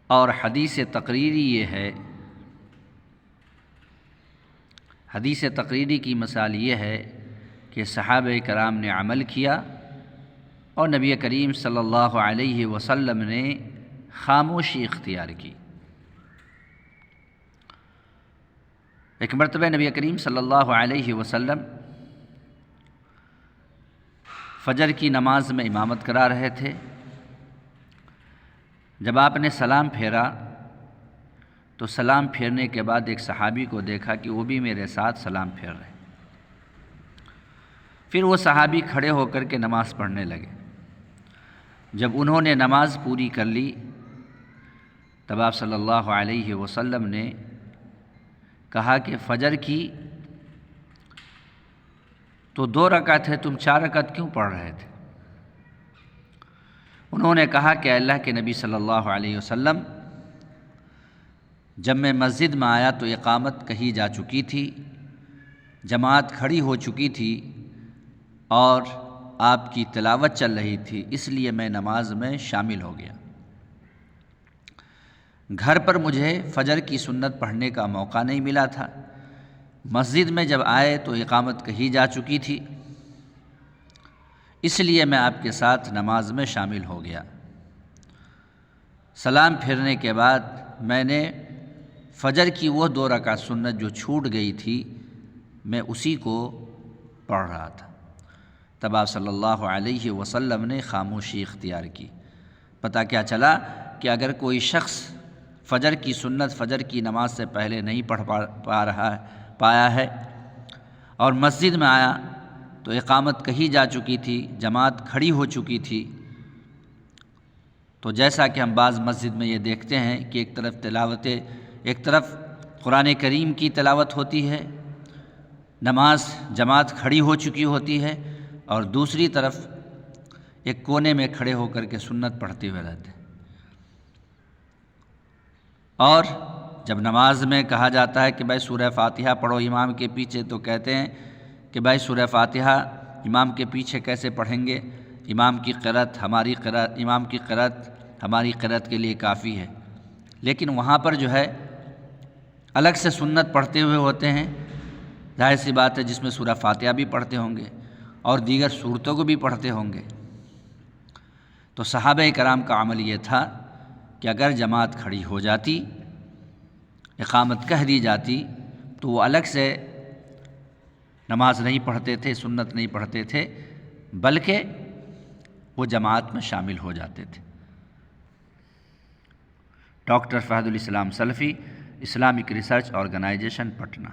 اور حدیث تقریری یہ ہے، حدیث تقریری کی مثال یہ ہے کہ صحابہ کرام نے عمل کیا اور نبی کریم صلی اللہ علیہ وسلم نے خاموشی اختیار کی۔ ایک مرتبہ نبی کریم صلی اللہ علیہ وسلم فجر کی نماز میں امامت کرا رہے تھے۔ جب آپ نے سلام پھیرا تو سلام پھیرنے کے بعد ایک صحابی کو دیکھا کہ وہ بھی میرے ساتھ سلام پھیر رہے۔ پھر وہ صحابی کھڑے ہو کر کے نماز پڑھنے لگے۔ جب انہوں نے نماز پوری کر لی تب آپ صلی اللہ علیہ وسلم نے کہا کہ فجر کی تو 2 رکعت ہے، تم 4 رکعت کیوں پڑھ رہے تھے؟ انہوں نے کہا کہ اللہ کے نبی صلی اللہ علیہ وسلم، جب میں مسجد میں آیا تو اقامت کہی جا چکی تھی، جماعت کھڑی ہو چکی تھی اور آپ کی تلاوت چل رہی تھی، اس لیے میں نماز میں شامل ہو گیا۔ گھر پر مجھے فجر کی سنت پڑھنے کا موقع نہیں ملا تھا، مسجد میں جب آئے تو اقامت کہی جا چکی تھی، اس لیے میں آپ کے ساتھ نماز میں شامل ہو گیا۔ سلام پھیرنے کے بعد میں نے فجر کی وہ 2 رکعت سنت جو چھوٹ گئی تھی میں اسی کو پڑھ رہا تھا۔ تب آپ صلی اللہ علیہ وسلم نے خاموشی اختیار کی۔ پتہ کیا چلا کہ اگر کوئی شخص فجر کی سنت فجر کی نماز سے پہلے نہیں پڑھ پایا ہے اور مسجد میں آیا تو اقامت کہی جا چکی تھی، جماعت کھڑی ہو چکی تھی، تو جیسا کہ ہم بعض مسجد میں یہ دیکھتے ہیں کہ ایک طرف قرآن کریم کی تلاوت ہوتی ہے، نماز جماعت کھڑی ہو چکی ہوتی ہے، اور دوسری طرف ایک کونے میں کھڑے ہو کر کے سنت پڑھتے ہوئے رہتے ہیں۔ اور جب نماز میں کہا جاتا ہے کہ بھائی سورہ فاتحہ پڑھو امام کے پیچھے، تو کہتے ہیں کہ بھائی سورہ فاتحہ امام کے پیچھے کیسے پڑھیں گے، امام کی قرأت ہماری قرأت کے لیے کافی ہے۔ لیکن وہاں پر جو ہے الگ سے سنت پڑھتے ہوئے ہوتے ہیں، ظاہر سی بات ہے جس میں سورہ فاتحہ بھی پڑھتے ہوں گے اور دیگر صورتوں کو بھی پڑھتے ہوں گے۔ تو صحابہ کرام کا عمل یہ تھا کہ اگر جماعت کھڑی ہو جاتی، اقامت کہہ دی جاتی، تو وہ الگ سے نماز نہیں پڑھتے تھے، سنت نہیں پڑھتے تھے، بلکہ وہ جماعت میں شامل ہو جاتے تھے۔ ڈاکٹر فہد الاسلام سلفی، اسلامک ریسرچ آرگنائزیشن، پٹنہ۔